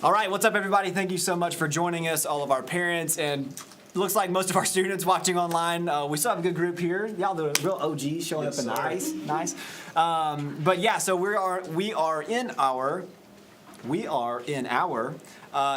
All right, what's up, everybody? Thank you so much for joining us, all of our parents, and looks like most of our students watching online. We still have a good group here. Y'all the real OGs showing up, and nice. But yeah, so we are in our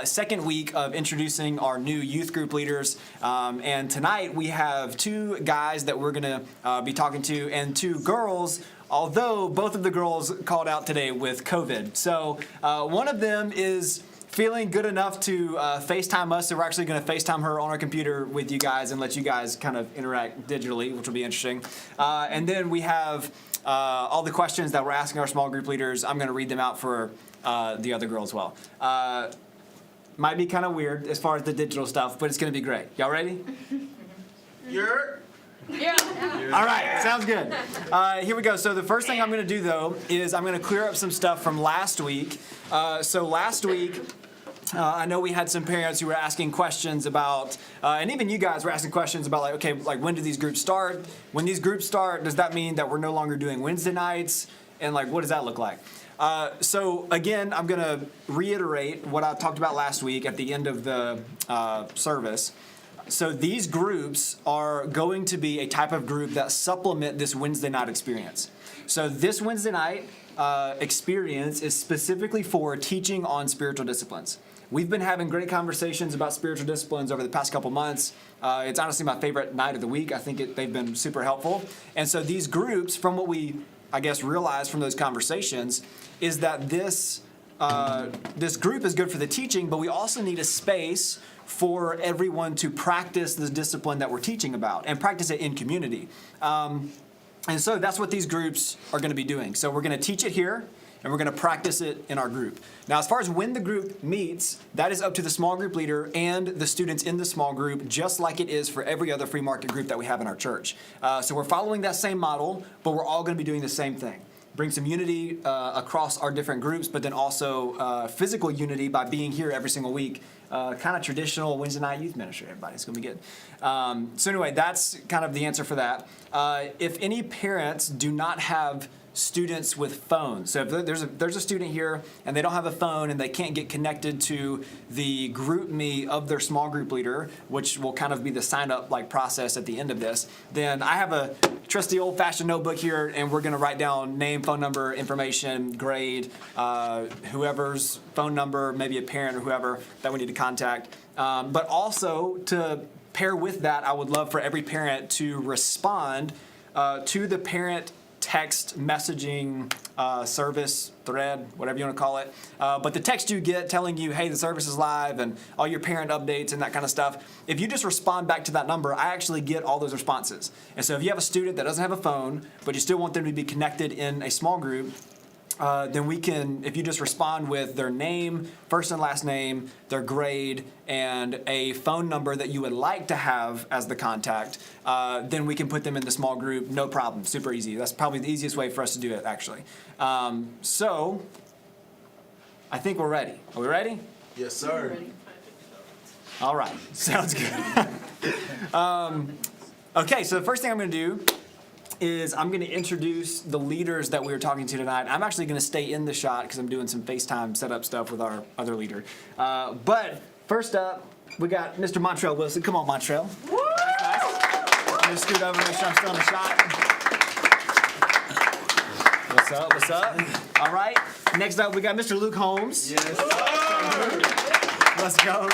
second week of introducing our new youth group leaders, and tonight we have two guys that we're gonna be talking to, and two girls. Although both of the girls called out today with COVID. So one of them is feeling good enough to FaceTime us, so we're actually going to FaceTime her on our computer with you guys and let you guys kind of interact digitally, which will be interesting. And then we have all the questions that we're asking our small group leaders. I'm going to read them out for the other girl as well. Might be kind of weird as far as the digital stuff, but it's going to be great. Y'all ready? Yeah. All right, sounds good. Here we go. So the first thing I'm going to do, though, is I'm going to clear up some stuff from last week. So last week, I know we had some parents who were asking questions about, and even you guys were asking questions about, like, okay, like when do these groups start? When these groups start, does that mean that we're no longer doing Wednesday nights? And like, what does that look like? So again, I'm going to reiterate what I talked about last week at the end of the service. So these groups are going to be a type of group that supplement this Wednesday night experience. So this Wednesday night experience is specifically for teaching on spiritual disciplines. We've been having great conversations about spiritual disciplines over the past couple months. It's honestly my favorite night of the week. I think they've been super helpful. And so these groups, from what we, I guess, realized from those conversations, is that this group is good for the teaching, but we also need a space for everyone to practice the discipline that we're teaching about and practice it in community. And so that's what these groups are going to be doing. So we're going to teach it here, and we're going to practice it in our group. Now, as far as when the group meets, that is up to the small group leader and the students in the small group, just like it is for every other free market group that we have in our church. So we're following that same model, but we're all going to be doing the same thing. Bring some unity across our different groups, but then also physical unity by being here every single week. Kind of traditional Wednesday night youth ministry, everybody. It's going to be good. So anyway, that's kind of the answer for that. If any parents do not have students with phones, so if there's a student here and they don't have a phone and they can't get connected to the group me of their small group leader, which will kind of be the sign up like process at the end of this, then I have a trusty old fashioned notebook here, and we're going to write down name, phone number, information, grade, whoever's phone number, maybe a parent or whoever that we need to contact. But also to pair with that, I would love for every parent to respond to the parent text messaging service, thread, whatever you want to call it. But the text you get telling you, hey, the service is live, and all your parent updates and that kind of stuff, if you just respond back to that number, I actually get all those responses. And so if you have a student that doesn't have a phone, but you still want them to be connected in a small group, then we can, if you just respond with their name, first and last name, their grade, and a phone number that you would like to have as the contact, then we can put them in the small group, no problem, super easy. That's probably the easiest way for us to do it, actually. So, I think we're ready. Are we ready? Yes, sir. All right, sounds good. Okay, so the first thing I'm going to do is I'm going to introduce the leaders that we were talking to tonight. I'm actually going to stay in the shot because I'm doing some FaceTime setup stuff with our other leader. But first up, we got Mr. Montreal Wilson. Come on, Montreal. Woo! Nice. I'm going to scoot over, make sure I'm still in the shot. What's up? What's up? All right. Next up, we got Mr. Luke Holmes. Yes, sir. Let's go.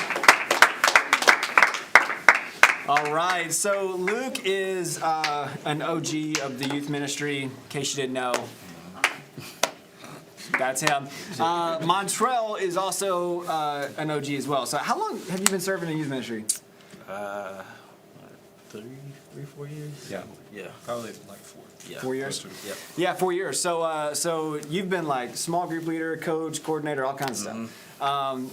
All right, so Luke is an OG of the youth ministry, in case you didn't know. That's him. Montreal is also an OG as well. So how long have you been serving in youth ministry? 3, 4 years? Yeah, probably like 4. Yeah. 4 years? Yeah. Yeah, 4 years. So you've been like small group leader, coach, coordinator, all kinds of stuff.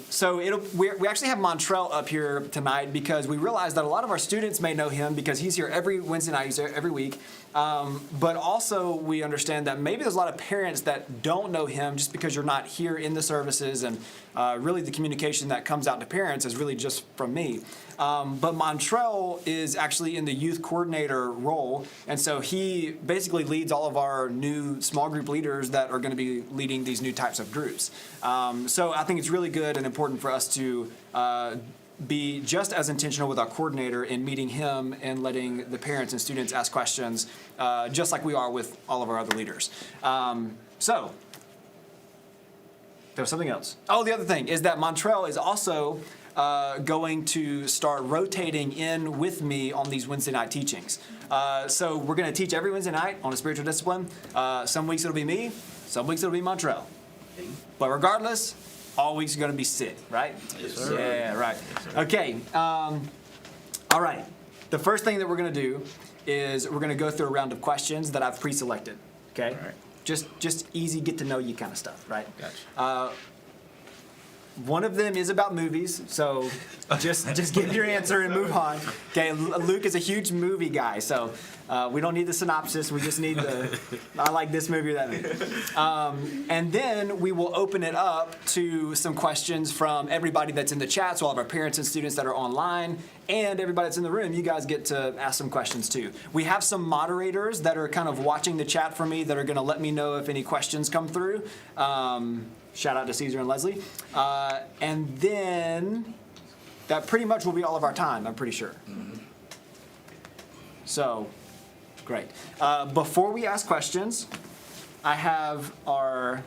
So we actually have Montreal up here tonight because we realized that a lot of our students may know him because he's here every Wednesday night, he's here every week. But also we understand that maybe there's a lot of parents that don't know him just because you're not here in the services, and really the communication that comes out to parents is really just from me. But Montreal is actually in the youth coordinator role, And so he basically leads all of our new small group leaders that are going to be leading these new types of groups. So I think it's really good and important for us to be just as intentional with our coordinator in meeting him and letting the parents and students ask questions, just like we are with all of our other leaders. So there was something else. Oh, the other thing is that Montreal is also going to start rotating in with me on these Wednesday night teachings. So we're going to teach every Wednesday night on a spiritual discipline. Some weeks it'll be me, some weeks it'll be Montreal. But regardless, all weeks are going to be Sid, right? Yes, sir. Yeah, right. Okay. All right. The first thing that we're going to do is we're going to go through a round of questions that I've pre-selected. Okay. All right. Just easy, get to know you kind of stuff, right? Gotcha. One of them is about movies, so just give your answer and move on. Okay, Luke is a huge movie guy, so we don't need the synopsis. We just need the I like this movie or that movie. And then we will open it up to some questions from everybody that's in the chat, so all of our parents and students that are online, and everybody that's in the room. You guys get to ask some questions too. We have some moderators that are kind of watching the chat for me that are going to let me know if any questions come through. Shout out to Caesar and Leslie. And then that pretty much will be all of our time, I'm pretty sure. Mm-hmm. So, great. Before we ask questions, I have our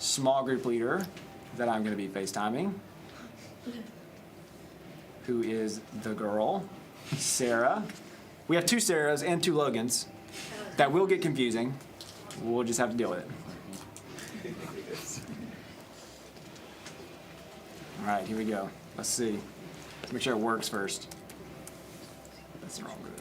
small group leader that I'm going to be FaceTiming, who is the girl, Sarah. We have 2 Sarahs and 2 Logans. That will get confusing. We'll just have to deal with it. All right, here we go. Let's see. Let's make sure it works first. That's the wrong route.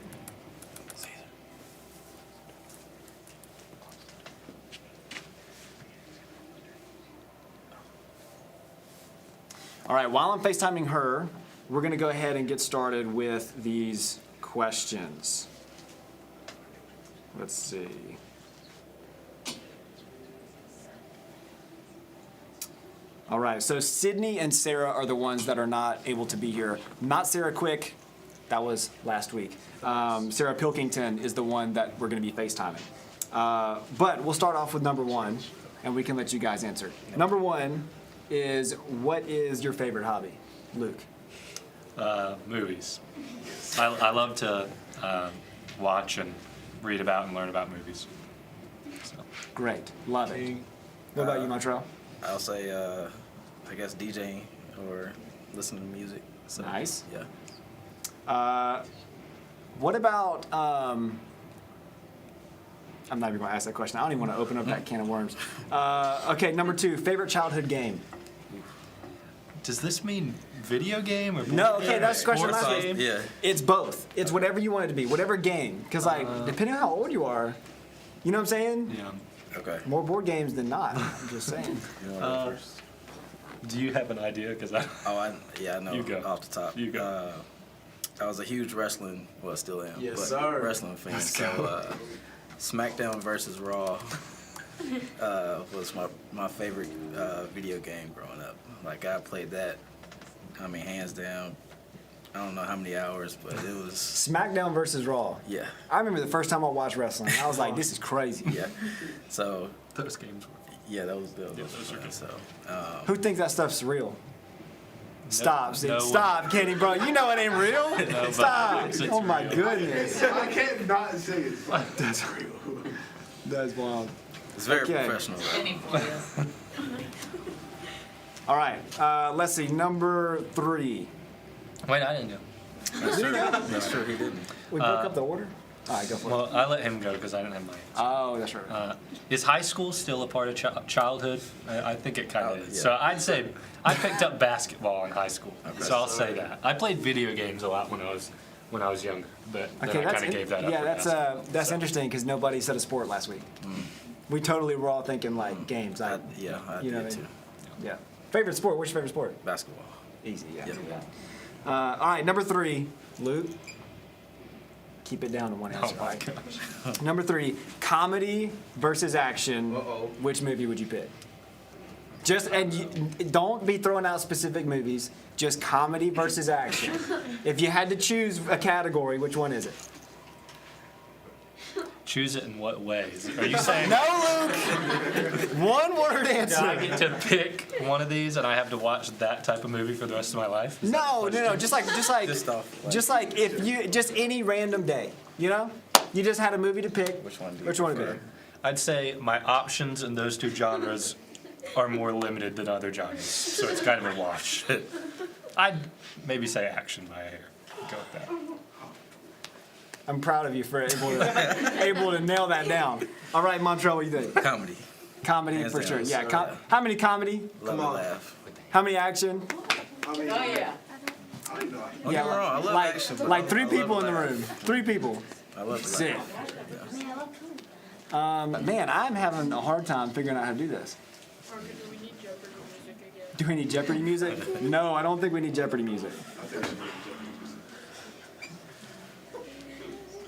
All right, while I'm FaceTiming her, we're going to go ahead and get started with these questions. Let's see. All right, so Sydney and Sarah are the ones that are not able to be here. Not Sarah Quick, that was last week. Sarah Pilkington is the one that we're going to be FaceTiming. But we'll start off with number 1, and we can let you guys answer. Number 1 is, what is your favorite hobby? Luke. Movies. I love to watch and read about and learn about movies. So. Great, love it. What about you, Montreal? I'll say, I guess DJing or listening to music. So, Nice. Yeah. What about, I'm not even going to ask that question. I don't even want to open up that can of worms. Okay, number 2, favorite childhood game. Does this mean video game or No, okay, that's the question sports last game? Yeah. It's both. It's whatever you want it to be, whatever game. Because, like, depending on how old you are, you know what I'm saying? Yeah. Okay. More board games than not. I'm just saying. You want to go first? Do you have an idea? Because I. I know You go. off the top. You go. I was a huge wrestling, well, still am. Yes, but sir. Wrestling fan. So, SmackDown versus Raw was my favorite video game growing up. Like, I played that, I mean, hands down. I don't know how many hours, but it was. SmackDown versus Raw. Yeah. I remember the first time I watched wrestling. I was like, this is crazy. Yeah. So, Those games were. yeah, those those are fun. good. So, Who thinks that stuff's real? Stop, Sid. no Stop, Kenny, bro. You know it ain't real. Nobody Stop. thinks it's Oh my real. goodness. I can't not say it. That's real. That's wild. it's very Okay. professional. Though. All right. Let's see. Number 3. Wait, I didn't go. That's true, he didn't. We broke up the order? All right, go for it. Well, I let him go because I didn't have my. Oh, that's right. Is high school still a part of childhood? I think it kind of is. Yeah. So I'd say I picked up basketball in high school. Okay. So I'll say that. I played video games a lot when I was younger, but then Okay, I kind of gave that up. yeah, for that's basketball. that's So, interesting because nobody said a sport last week. We totally were all thinking like games. I Like, yeah, I you know did what I too. mean? Yeah. Favorite sport? What's your favorite sport? Basketball. Easy. Yeah. Yeah. All right, number 3, Luke. Keep it down to one Oh answer. my all right? gosh. Number 3, comedy versus action. Uh-oh. Which movie would you pick? Just and you, don't be throwing out specific movies. Just comedy versus action. If you had to choose a category, which one is it? Choose it in what ways? Are you saying No, Luke. One word do I answer. get to pick one of these and I have to watch that type of movie for the rest of my life? Is that No, the no, no. question? Just like if you just any random day, you know, you just had a movie to pick. Which one do you Which one would prefer? it be? I'd say my options in those two genres are more limited than other genres, so it's kind of a wash. I'd maybe say action by Air. Go with that. I'm proud of you for able to nail that down. All right, Montreal, what do you think? Comedy. Comedy Hands for down. sure. Yeah. So, How many comedy? Love and laugh. How many action? I mean, Oh, yeah. I don't know. Don't get me wrong, I love like action. but like I three love people in the laugh. room. 3 people. I love to Sick. laugh. Man, I'm having a hard time figuring out how to do this. Or do we need Jeopardy music again? Do we need Jeopardy music? No, I don't think we need Jeopardy music.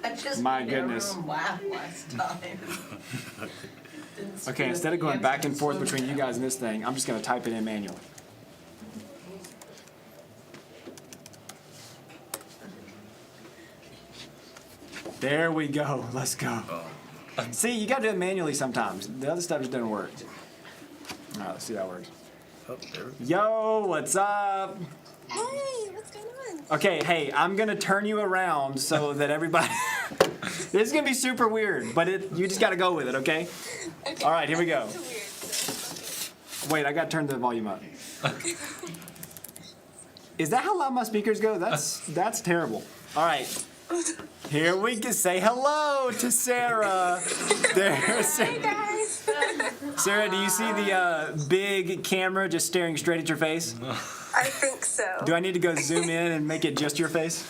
I just My made goodness. everyone laugh last time. Didn't Okay, screw instead of up going the back and answers forth so between you bad. guys and this thing, I'm just going to type it in manually. There we go. Let's go. See, you got to do it manually sometimes. The other stuff just doesn't work. All right, let's see how that works. Oh, there we go. Yo, what's up? Hey, what's going on? Okay, hey, I'm going to turn you around so that everybody... This is going to be super weird, but you just got to go with it, okay? Okay. All right, here we go. It's weird. Wait, I got to turn the volume up. Is that how loud my speakers go? That's terrible. All right. Here we can say hello to Sarah. There's Hey guys. Sarah, do you see the big camera just staring straight at your face? I think so. Do I need to go zoom in and make it just your face?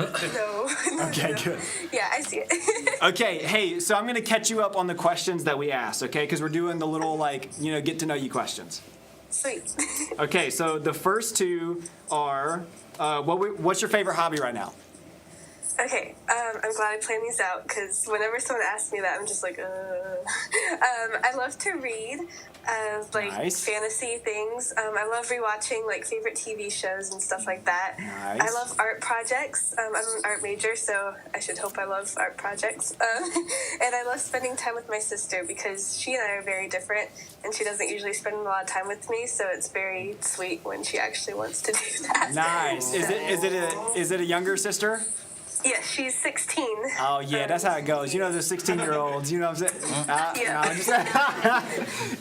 No. Okay, good. Yeah, I see it. Okay, hey, so I'm going to catch you up on the questions that we asked, okay? Because we're doing the little, get to know you questions. Sweet. Okay, so the first two are, what's your favorite hobby right now? Okay, I'm glad I planned these out because whenever someone asks me that, I'm just like, I love to read, Nice. fantasy things. I love rewatching favorite TV shows and stuff like that. Nice. I love art projects. I'm an art major, so I should hope I love art projects. And I love spending time with my sister because she and I are very different, and she doesn't usually spend a lot of time with me, so it's very sweet when she actually wants to do that. Nice. Is it a younger sister? Yeah, she's 16. Oh yeah, that's how it goes. You know the 16-year-olds. You know what I'm saying? Yeah. No,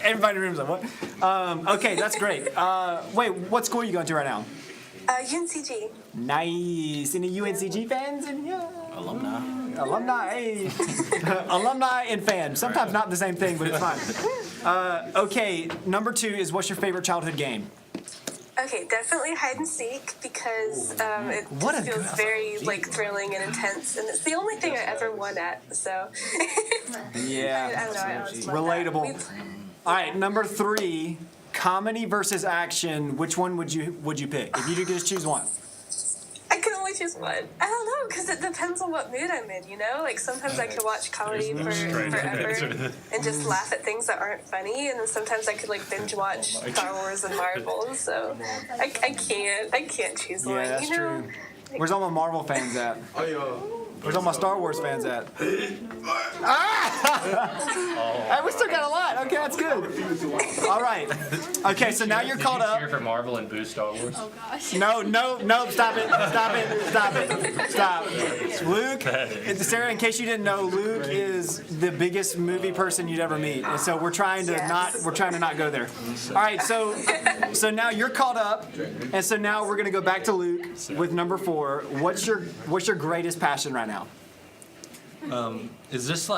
everybody in the room's like, what? Okay, that's great. Wait, what school are you going to right now? UNCG. Nice. Any UNCG fans? Alumni. Alumni, hey. Alumni and fans. Sometimes not the same thing, but it's fine. Okay, number 2 is what's your favorite childhood game? Okay, definitely hide and seek because it What just a feels good- very thrilling and intense, and it's the only thing I ever won at. So I Yeah. don't know. I always love that. Relatable. We- All right, number 3, comedy versus action. Which one would you pick if you could just choose one? I can only choose one. I don't know because it depends on what mood I'm in. You know, sometimes I could watch comedy There's no straight forever answer. and just laugh at things that aren't funny, and then sometimes I could binge watch Star Wars and Marvel. So I can't choose one. Yeah, that's you know? true. Where's all my Marvel fans at? Oh, yo. Where's all my Star Wars fans at? Hey, we still got a lot. Okay, that's good. All right. Okay, so now you're caught Did you up. cheer for Marvel and boo Star Wars? Oh gosh. No, stop it. Stop. Luke, Sarah, in case you didn't know, Luke is the biggest movie person you'd ever meet. And so we're trying to not go there. All right, so now you're caught up. And so now we're going to go back to Luke with number 4. What's your greatest passion right now? Is this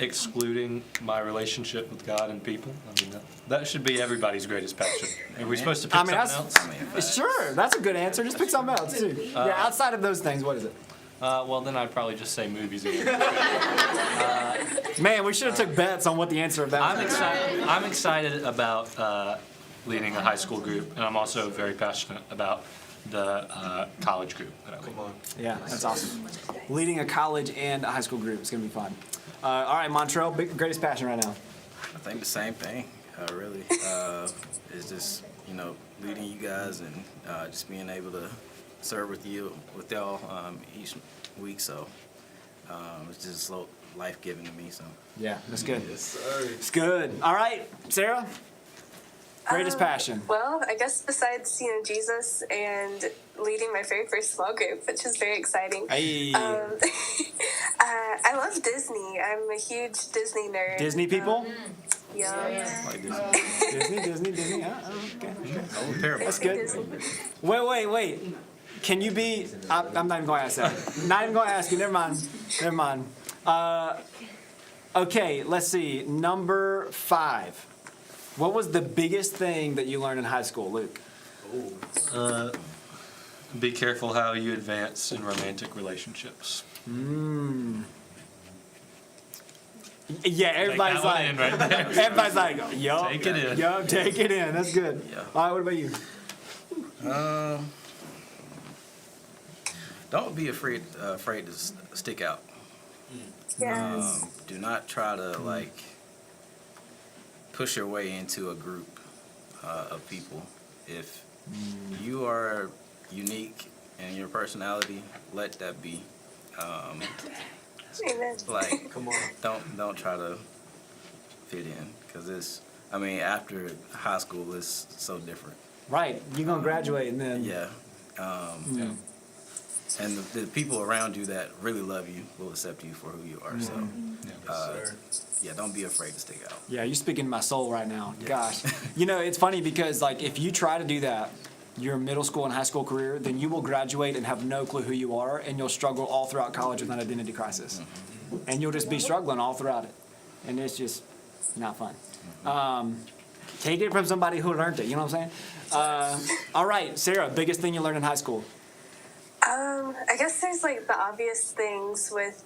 excluding my relationship with God and people? I mean, that should be everybody's greatest passion. Are we supposed to pick something else? Sure, that's a good answer. Just pick something else too. Yeah, outside of those things, what is it? Well, then I'd probably just say movies again. Man, we should have took bets on what the answer of that was. I'm excited about leading a high school group, and I'm also very passionate about the college group that I lead. Yeah, that's awesome. Leading a college and a high school group is going to be fun. All right, Montreal, greatest passion right now. I think the same thing, really. It's just, leading you guys and just being able to serve with y'all each week. So it's just life giving to me. So Yeah, that's good. Yes, sir. It's good. All right, Sarah. Greatest passion. Well, I guess besides, Jesus and leading my very first small group, which is very exciting. Hey, I love Disney. I'm a huge Disney nerd. Disney people. Yeah. like this. Disney. Okay. Oh, terrible. That's good. Wait. Can you be? I'm not even going to ask that. Not even going to ask you. Never mind. Okay, let's see. Number 5. What was the biggest thing that you learned in high school, Luke? Be careful how you advance in romantic relationships. Yeah, everybody's that one in right there. everybody's like, yup. Take it in. Yup, take it in. That's good. Yeah. All right, what about you? Don't be afraid to stick out. Yes. Do not try to push your way into a group of people. If you are unique in your personality, let that be. Amen. Come on. Don't try to fit in, because after high school it's so different. Right, you're gonna graduate and then. Yeah. And the people around you that really love you will accept you for who you are. So, don't be afraid to stick out. Yeah, you're speaking to my soul right now. Gosh. It's funny because, if you try to do that, your middle school and high school career, then you will graduate and have no clue who you are, and you'll struggle all throughout college with an identity crisis. And you'll just be struggling all throughout it. And it's just not fun. Take it from somebody who learned it, you know what I'm saying? All right, Sarah, biggest thing you learned in high school? I guess there's the obvious things with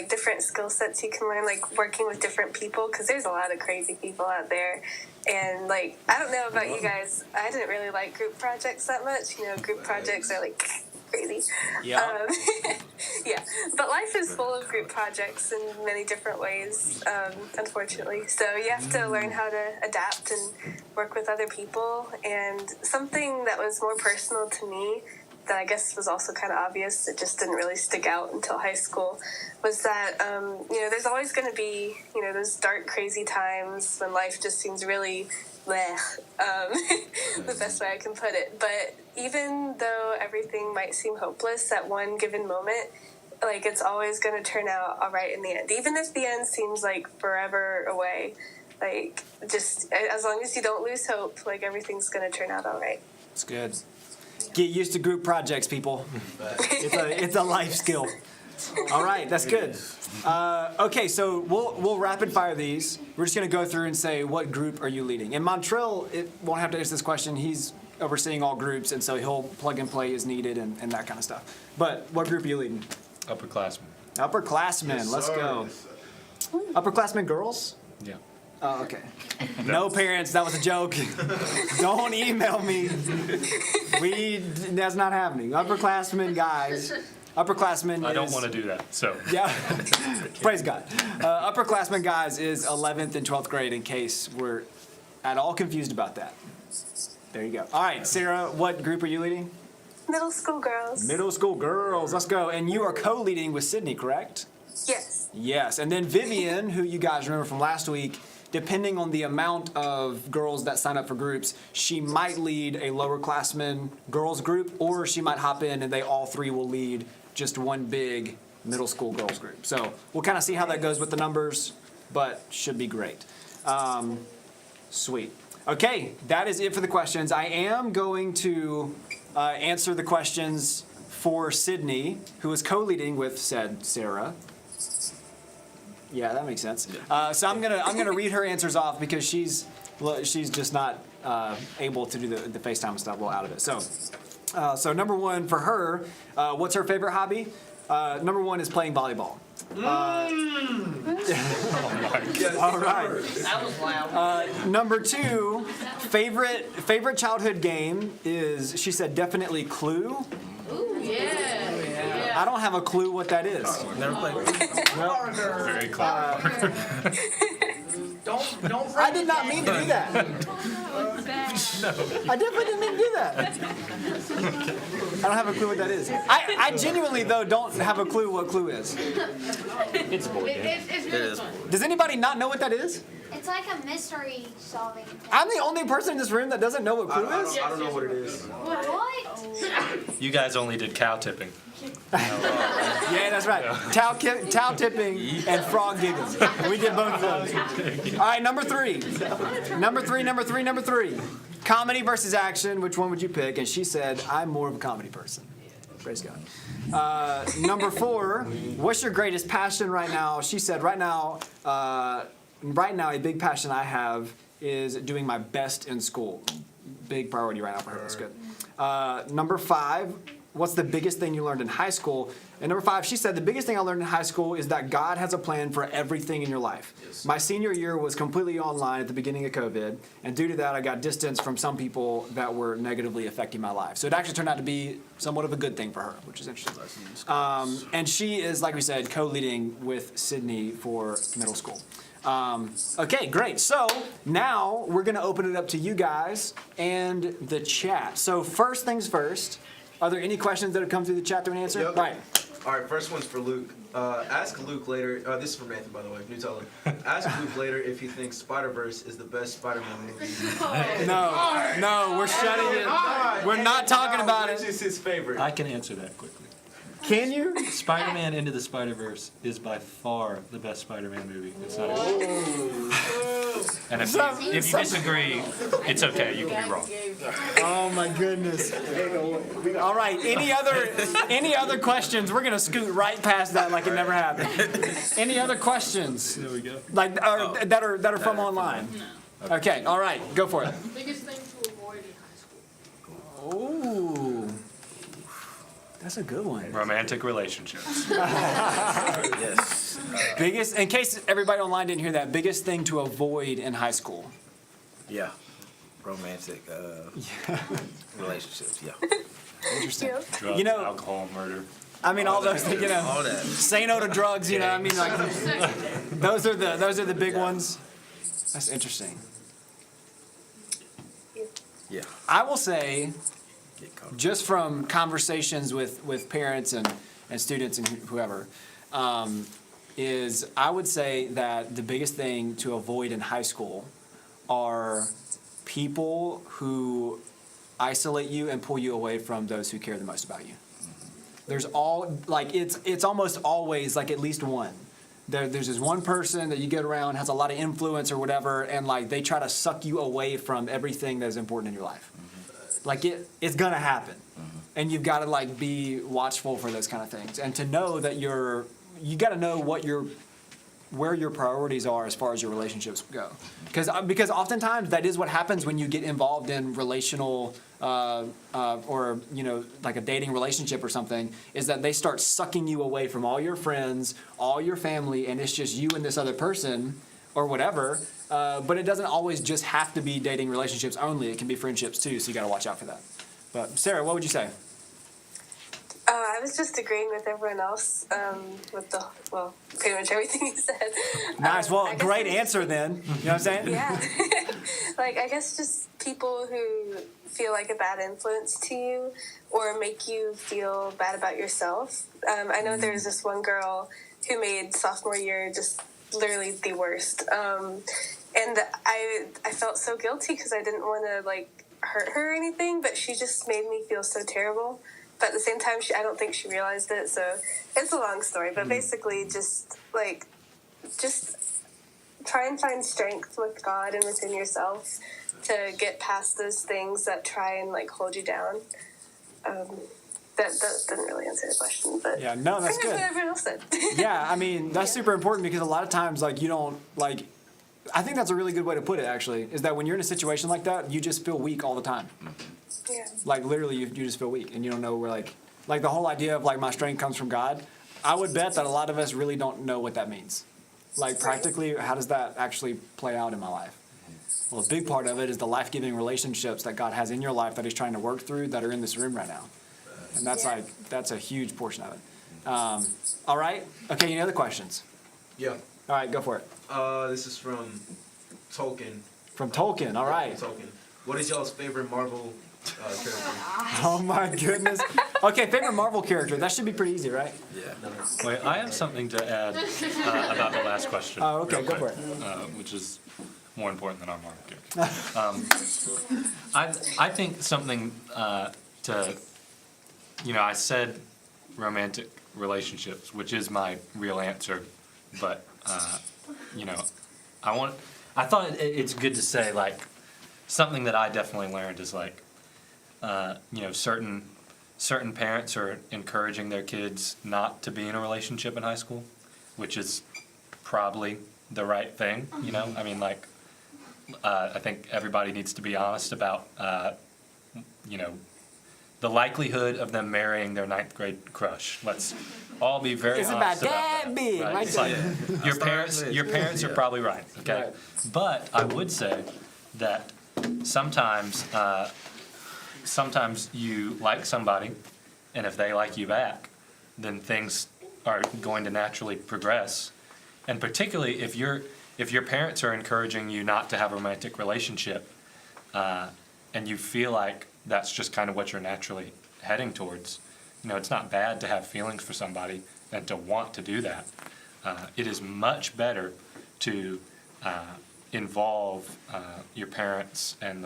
different skill sets you can learn, working with different people, because there's a lot of crazy people out there. And I don't know about you guys, I didn't really like group projects that much. Group projects are crazy. Yeah. Yeah, but life is full of group projects in many different ways, unfortunately. So you have to learn how to adapt and work with other people. And something that was more personal to me, that I guess was also kind of obvious, it just didn't really stick out until high school, was that, there's always going to be, those dark, crazy times when life just seems really bleh, the best way I can put it. But even though everything might seem hopeless at one given moment, it's always going to turn out all right in the end. Even if the end seems forever away, just as long as you don't lose hope, everything's going to turn out all right. It's good. Get used to group projects, people. It's a life skill. All right, that's good. Okay, so we'll rapid fire these. We're just gonna go through and say, what group are you leading? And Montreal won't have to answer this question. He's overseeing all groups, and so he'll plug and play as needed and that kind of stuff. But what group are you leading? Upperclassmen. Upperclassmen. Yes, Let's sir. go. Yes, sir. Upperclassmen girls? Yeah. Oh, okay. No parents, that was a joke. Don't email me. That's not happening. Upperclassmen guys. Upperclassmen I don't is- want to do that, so. Yeah. Praise God. Upperclassmen guys is 11th and 12th grade, in case we're at all confused about that. There you go. All right, Sarah, what group are you leading? Middle school girls. Middle school girls. Let's go. And you are co-leading with Sydney, correct? Yes. Yes. And then Vivian, who you guys remember from last week, depending on the amount of girls that sign up for groups, she might lead a lower classmen girls group, or she might hop in and they all three will lead just one big middle school girls group. So we'll kind of see how that goes with the numbers, but should be great. Sweet. Okay, that is it for the questions. I am going to answer the questions for Sydney, who is co-leading with said Sarah. Yeah, that makes sense. So I'm gonna read her answers off because she's just not able to do the FaceTime stuff well out of it. So number one for her, what's her favorite hobby? Number one is playing volleyball. All right. That was loud. Number two, favorite childhood game is, she said, definitely Clue. Ooh, yeah. I don't have a clue what that is. Never played. Very clever. Don't I did not mean to do that. I definitely didn't mean to do that. I don't have a clue what that is. I genuinely, though, don't have a clue what clue is. It's a board game. It's really fun. Does anybody not know what that is? It's like a mystery solving. I'm the only person in this room that doesn't know what clue is? I don't know what it is. What? You guys only did cow tipping. Yeah, that's right. Towel tipping and frog giggles. We did both of those. All right, number three. Number three. Comedy versus action. Which one would you pick? And she said, I'm more of a comedy person. Praise God. Number 4. What's your greatest passion right now? She said, right now, a big passion I have is doing my best in school. Big priority right now for her. That's good. Number 5. What's the biggest thing you learned in high school? And number 5, she said, the biggest thing I learned in high school is that God has a plan for everything in your life. Yes. My senior year was completely online at the beginning of COVID, and due to that, I got distance from some people that were negatively affecting my life. So it actually turned out to be somewhat of a good thing for her, which is interesting. And she is, like we said, co-leading with Sydney for middle school. Okay, great. So now we're going to open it up to you guys and the chat. So first things first. Are there any questions that have come through the chat that we can answer? Yep. Right. All right, first one's for Luke. Ask Luke later. This is for Nathan, by the way. New teller. Ask Luke later if he thinks Spider-Verse is the best Spider-Man movie. No, we're shutting it. We're not talking about Which it. is his favorite? I can answer that quickly. Can you? Spider-Man Into the Spider-Verse is by far the best Spider-Man movie. It's not even. And if you disagree, it's okay. You can be wrong. Oh my goodness. All right. Any other questions? We're gonna scoot right past that like it never happened. Any other questions? There we go. Like that are from online? Okay. All right. Go for it. Biggest thing to avoid in high school. Ooh. That's a good one. Romantic relationships. Yes. Biggest, in case everybody online didn't hear that, biggest thing to avoid in high school. Yeah. Romantic relationships. Yeah. Interesting. Drugs, You know- alcohol, murder. I mean, all those, you know, All that. say no to drugs. You know, I mean, like those are the big ones. That's interesting. Yeah. I will say, Get caught. just from conversations with parents and students and whoever, is I would say that the biggest thing to avoid in high school are people who isolate you and pull you away from those who care the most about you. There's it's almost always like at least one. There's this one person that you get around, has a lot of influence or whatever, and like they try to suck you away from everything that's important in your life. Like it's gonna happen, and you've got to like be watchful for those kind of things, and to know that you got to know where your priorities are as far as your relationships go, because oftentimes that is what happens when you get involved in relational or like a dating relationship or something, is that they start sucking you away from all your friends, all your family, and it's just you and this other person or whatever. But it doesn't always just have to be dating relationships only. It can be friendships too, so you got to watch out for that. But Sarah, what would you say? I was just agreeing with everyone else with pretty much everything you said. Nice. Well, I guess great it's- answer then. You know what I'm saying? Yeah. Like, I guess just people who feel like a bad influence to you or make you feel bad about yourself. I know there's this one girl who made sophomore year just literally the worst. And I felt so guilty because I didn't want to, like, hurt her or anything, but she just made me feel so terrible. But at the same time, I don't think she realized it, so it's a long story. But basically, just try and find strength with God and within yourself to get past those things that try and, like, hold you down. That didn't really answer the question, but Yeah, no, that's pretty much good. what everyone else said. Yeah, I mean, that's super important because a lot of times, like, you don't, like, I think that's a really good way to put it, actually, is that when you're in a situation like that, you just feel weak all the time. Yeah. Like, literally, you just feel weak, and you don't know where, like the whole idea of, like, my strength comes from God, I would bet that a lot of us really don't know what that means. Like, practically, how does that actually play out in my life? Well, a big part of it is the life-giving relationships that God has in your life that he's trying to work through that are in this room right now. And that's a huge portion of it. All right? Okay, any other questions? Yeah. All right, go for it. This is from Tolkien. From Tolkien, all right. Tolkien. What is y'all's favorite Marvel character? Oh my goodness. Okay, favorite Marvel character. That should be pretty easy, right? Yeah. Wait, I have something to add about the last question. Oh, okay, real go quick, for it. which is more important than our Marvel character. I think something I said romantic relationships, which is my real answer, but I thought it's good to say, like, something that I definitely learned is, like, certain parents are encouraging their kids not to be in a relationship in high school, which is probably the right thing, I mean, like, I think everybody needs to be honest about, the likelihood of them marrying their 9th grade crush. Let's all be very It's honest about about that that. big, Right? right? It's like Yeah. your parents are Yeah. probably right. Okay, Right. but I would say that sometimes you like somebody, and if they like you back, then things are going to naturally progress. And particularly if your parents are encouraging you not to have a romantic relationship, and you feel like that's just kind of what you're naturally heading towards, it's not bad to have feelings for somebody and to want to do that. It is much better to involve your parents and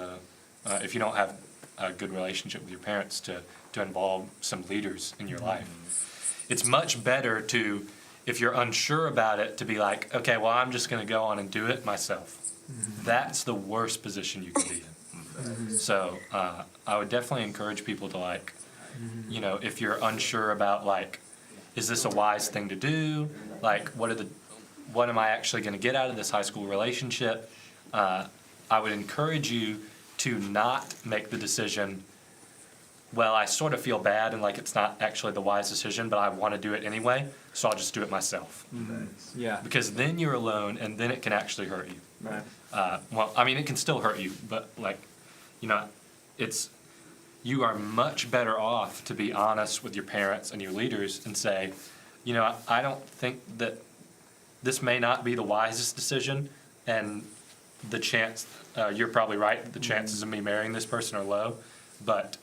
if you don't have a good relationship with your parents, to involve some leaders in your life. It's much better to, if you're unsure about it, to be like, okay, well, I'm just going to go on and do it myself. That's the worst position you can be in. So I would definitely encourage people to, like, if you're unsure about, like, is this a wise thing to do? Like, what am I actually going to get out of this high school relationship? I would encourage you to not make the decision, well, I sort of feel bad and like it's not actually the wise decision, but I want to do it anyway, so I'll just do it myself. Yeah. Because then you're alone, and then it can actually hurt you. Right. Well, I mean, it can still hurt you, but, like, you are much better off to be honest with your parents and your leaders and say, I don't think that this may not be the wisest decision, and the chance, you're probably right, the chances of me marrying this person are low, but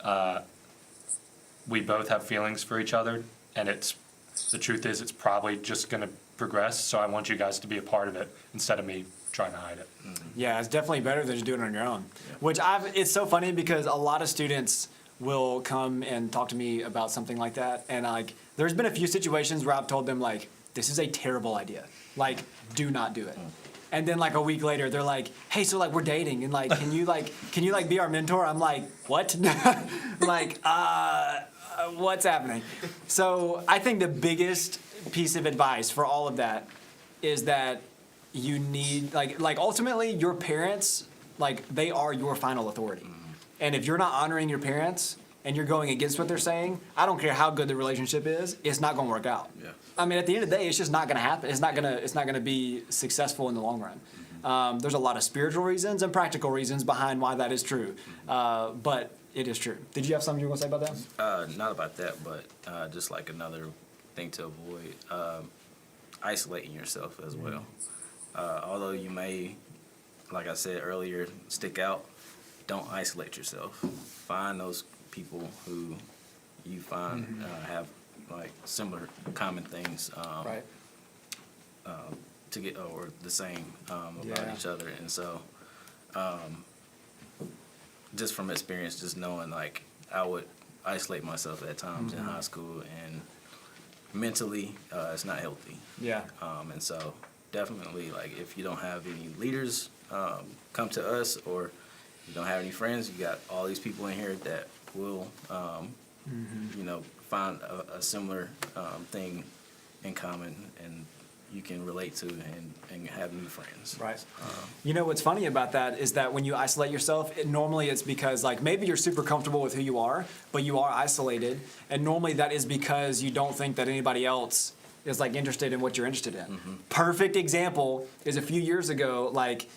we both have feelings for each other, and the truth is it's probably just going to progress, so I want you guys to be a part of it instead of me trying to hide it. Yeah, it's definitely better than just doing it on your own. Which it's so funny because a lot of students will come and talk to me about something like that, and like there's been a few situations where I've told them, like, this is a terrible idea. Like, do not do it. And then like a week later, they're like, hey, so like we're dating, and like, can you be our mentor? I'm like, what? Like, what's happening? So I think the biggest piece of advice for all of that is that you need, like ultimately your parents, like, they are your final authority. And if you're not honoring your parents and you're going against what they're saying, I don't care how good the relationship is, it's not gonna work out. Yeah. I mean, at the end of the day, it's just not gonna happen. It's not gonna be successful in the long run. There's a lot of spiritual reasons and practical reasons behind why that is true. But it is true. Did you have something you want to say about that? Not about that, but just like another thing to avoid, isolating yourself as well. Although you may, like I said earlier, stick out, don't isolate yourself. Find those people who you find have like similar common things Right. to get, or the same about Yeah. each other. And so just from experience, just knowing, like, I would isolate myself at times in high school, and mentally it's not healthy. Yeah. And so definitely, like, if you don't have any leaders come to us, or you don't have any friends, you got all these people in here that will find a similar thing in common, and you can relate to, and have new friends. Right. You know what's funny about that is that when you isolate yourself, normally it's because, like, maybe you're super comfortable with who you are, but you are isolated, and normally that is because you don't think that anybody else is, like, interested in what you're interested in. Perfect example is a few years ago, like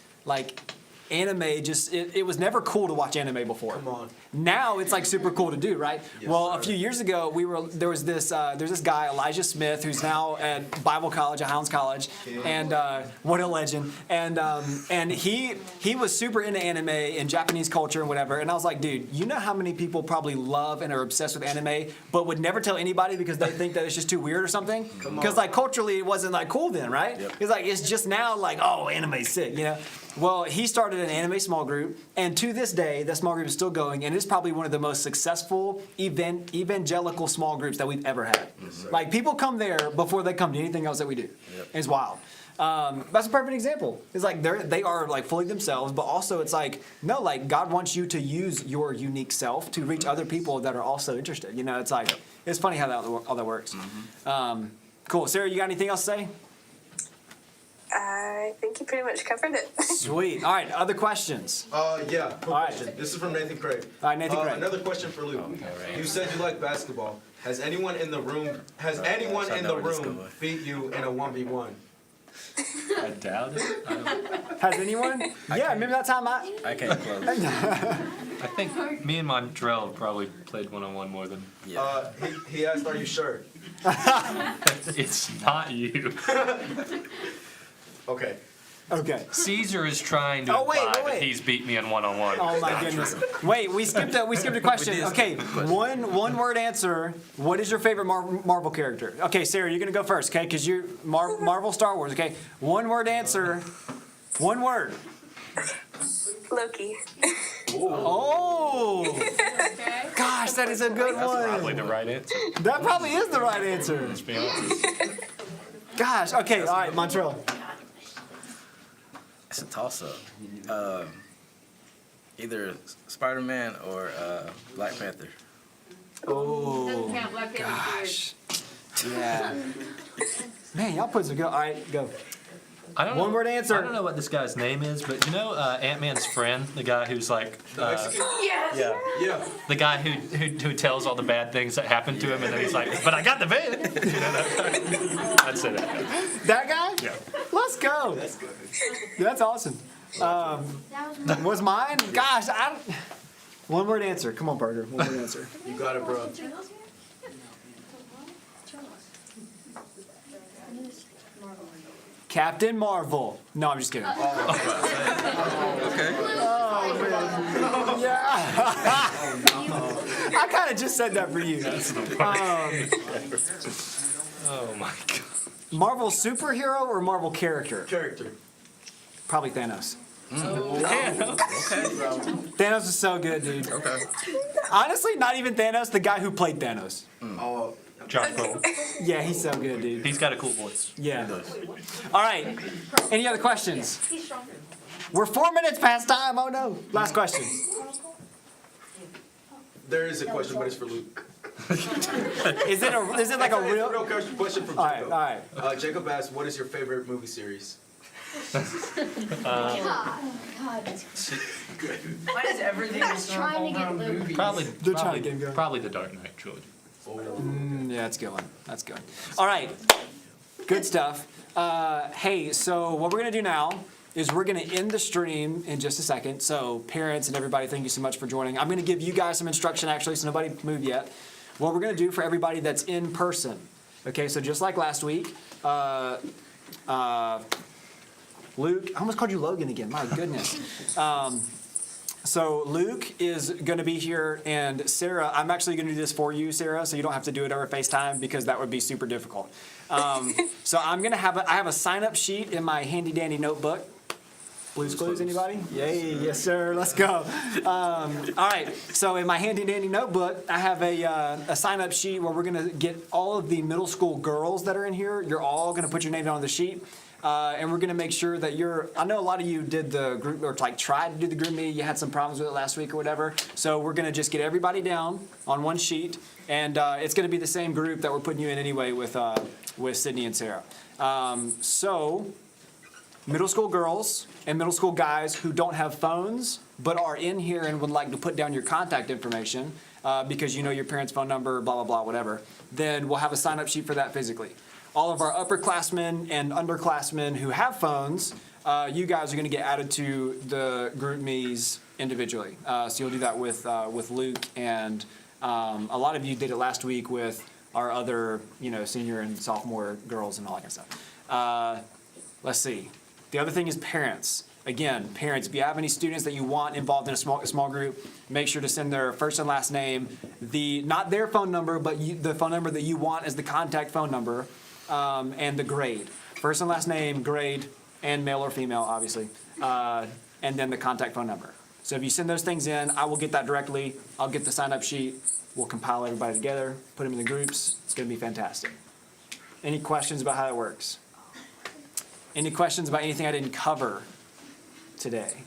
anime just, it was never cool to watch anime before. Come on. Now it's like super cool to do, right? Yes, well, sir. a few years ago, there's this guy, Elijah Smith, who's now at Bible College, at Holmes College, and what a legend. And he was super into anime and Japanese culture and whatever. And I was like, dude, you know how many people probably love and are obsessed with anime, but would never tell anybody because they think that it's just too weird or something? Because like culturally, it wasn't like cool then, right? Yep. It's like it's just now like, oh, anime's sick, you know? Well, he started an anime small group, and to this day, that small group is still going, and it's probably one of the most successful evangelical small groups that we've ever had. Like, people come there before they come to anything else that we do. Yep. It's wild. That's a perfect example. It's like they are like fully themselves, but also it's like, no, like God wants you to use your unique self to reach other people that are also interested. You know, it's like, it's funny how all that works. Cool. Sarah, you got anything else to say? I think you pretty much covered it. Sweet. All right, other questions? Yeah, quick All right. question. This is from Nathan Craig. All right, Nathan Craig. Another question for Luke. You said you like basketball. Has anyone in the room beat you in a 1v1? I doubt it. Has anyone? Yeah, remember that time I came close. I think me and Montreal have probably played one-on-one more than. Yeah. He asked, "Are you sure?" It's not you. Okay. Okay. Caesar is trying to Oh, wait, imply wait. that he's beat me in one-on-one. Oh my goodness. Wait, we skipped a question. did Okay, skip a question. one word answer. What is your favorite Marvel character? Okay, Sarah, you're gonna go first, okay? Because you're Marvel, Star Wars. Okay, one word answer. One word. Loki. Oh, gosh, that is a good Probably one. the right answer. That probably is the right answer. Let's be honest. Gosh. Okay. All right, Montreal. It's a toss-up. Either Spider-Man or Black Panther. Oh, Doesn't count Black Panther. gosh. Yeah. Man, y'all put some good. All right, go. I don't know, One word answer. I don't know what this guy's name is, but you know Ant-Man's friend, the guy who's like, Yes. yeah, Yeah. the guy who tells all the bad things that happen to him, and then he's like, "But I got the van." You know, I'd say that. That guy? Yeah. Let's go. That's good. That's awesome. That was my Was mine? Gosh, one word answer. Come on, Burger. One word answer. You got it, bro. Captain Marvel. No, I'm just kidding. Okay. Yeah. I kind of just said that for you. Oh my god. Marvel superhero or Marvel character? Character. Probably Thanos. Okay. Thanos is so good, dude. Okay. Honestly, not even Thanos, the guy who played Thanos. Oh, John Cole. Yeah, he's so good, dude. He's got a cool voice. Yeah. All right. Any other questions? He's stronger. We're 4 minutes past time. Oh no. Last question. there is a question, but it's for Luke. Is it like a It's a real? real question from All right. Jacob. All right. Jacob asked, "What is your favorite movie series?" God. Why does everything Guys trying to get Luke. movies? Probably, They're trying to get him going. probably the Dark Knight trilogy. Yeah, that's a good one. That's good. All right. Good stuff. Hey, so what we're going to do now is we're going to end the stream in just a second. So parents and everybody, thank you so much for joining. I'm going to give you guys some instruction, actually, so nobody move yet. What we're going to do for everybody that's in person. Okay, so just like last week, Luke, I almost called you Logan again. My goodness. So Luke is going to be here, and Sarah, I'm actually going to do this for you, Sarah, so you don't have to do it over FaceTime because that would be super difficult. So I'm going to I have a sign-up sheet in my handy-dandy notebook. Blue's Clues, anybody? Yay, yes, sir. Let's go. All right. So in my handy-dandy notebook, I have a sign-up sheet where we're going to get all of the middle school girls that are in here. You're all going to put your name down on the sheet. And we're going to make sure that I know a lot of you did the group, or like tried to do the group meeting. You had some problems with it last week or whatever. So we're going to just get everybody down on one sheet. And it's going to be the same group that we're putting you in anyway with Sydney and Sarah. So middle school girls and middle school guys who don't have phones but are in here and would like to put down your contact information because you know your parents' phone number, blah, blah, blah, whatever, then we'll have a sign-up sheet for that physically. All of our upperclassmen and underclassmen who have phones, you guys are going to get added to the group me's individually. So you'll do that with Luke, and a lot of you did it last week with our other, senior and sophomore girls and all that kind of stuff. Let's see. The other thing is parents. Again, parents, if you have any students that you want involved in a small group, make sure to send their first and last name, not their phone number, but the phone number that you want as the contact phone number, and the grade. First and last name, grade, and male or female, obviously, and then the contact phone number. So if you send those things in, I will get that directly. I'll get the sign-up sheet. We'll compile everybody together, put them in the groups. It's going to be fantastic. Any questions about how that works? Any questions about anything I didn't cover today?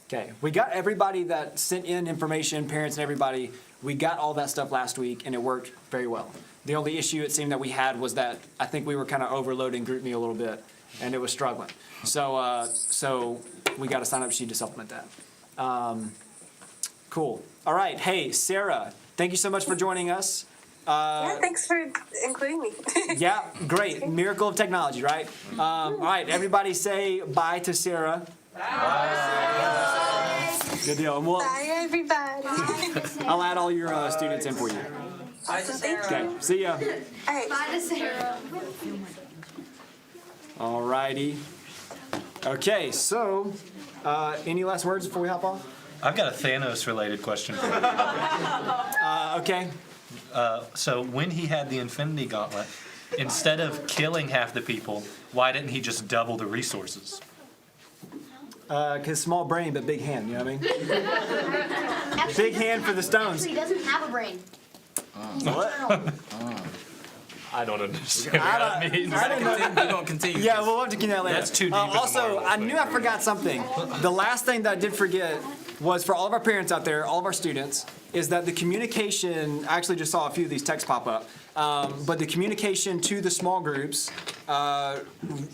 Okay, we got everybody that sent in information, parents and everybody, we got all that stuff last week, and it worked very well. The only issue it seemed that we had was that I think we were kind of overloading GroupMe a little bit, and it was struggling. So we got a sign-up sheet to supplement that. Cool. All right. Hey, Sarah, thank you so much for joining us. Yeah, thanks for including me. Yeah, great. Miracle of technology, right? All right, everybody say bye to Sarah. Bye. Good deal. And Bye, everybody. I'll add all your students in for you. Bye to Sarah. Okay, see ya. All right. Bye to Sarah. All righty. Okay, so any last words before we hop off? I've got a Thanos-related question for you. Okay. So when he had the Infinity Gauntlet, instead of killing half the people, why didn't he just double the resources? Because small brain but big hand, you know what I mean? Actually, Big hand for the stones. he doesn't have a brain. What? I don't understand I what that means. don't know. We're gonna continue. Yeah, we'll have to get that later. That's too deep in the Also, Marvel I thing. knew I forgot something. The last thing that I did forget was for all of our parents out there, all of our students, is that the communication, I actually just saw a few of these texts pop up, but the communication to the small groups,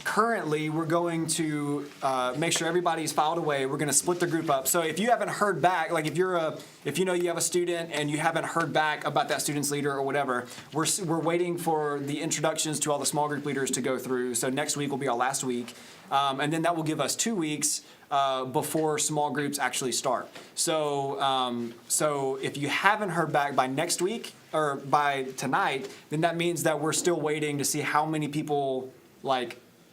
currently we're going to make sure everybody's filed away. We're going to split the group up. So if you haven't heard back, like if you have a student and you haven't heard back about that student's leader or whatever, we're waiting for the introductions to all the small group leaders to go through. So next week will be our last week, and then that will give us 2 weeks before small groups actually start. So if you haven't heard back by next week or by tonight, then that means that we're still waiting to see how many people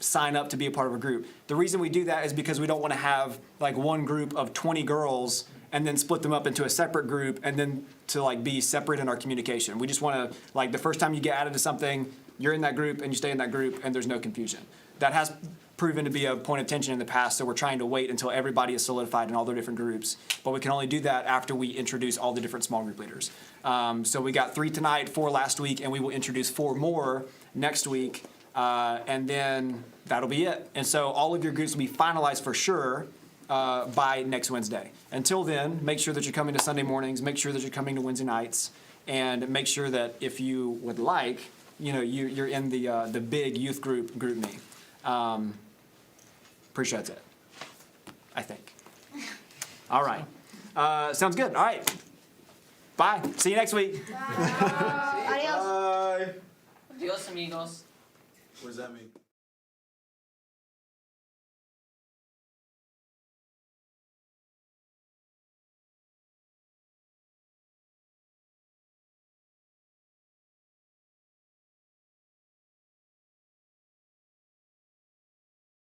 sign up to be a part of a group. The reason we do that is because we don't want to have one group of 20 girls and then split them up into a separate group and then to be separate in our communication. We just want to the first time you get added to something, you're in that group and you stay in that group and there's no confusion. That has proven to be a point of tension in the past, so we're trying to wait until everybody is solidified in all their different groups. But we can only do that after we introduce all the different small group leaders. So we got 3 tonight, 4 last week, and we will introduce 4 more next week, and then that'll be it. And so all of your groups will be finalized for sure by next Wednesday. Until then, make sure that you're coming to Sunday mornings, make sure that you're coming to Wednesday nights, and make sure that if you would like, you're in the big youth group me. Pretty sure that's it. I think. All right. Sounds good. All right. Bye. See you next week. Adios. Bye. Adios, amigos. What does that mean?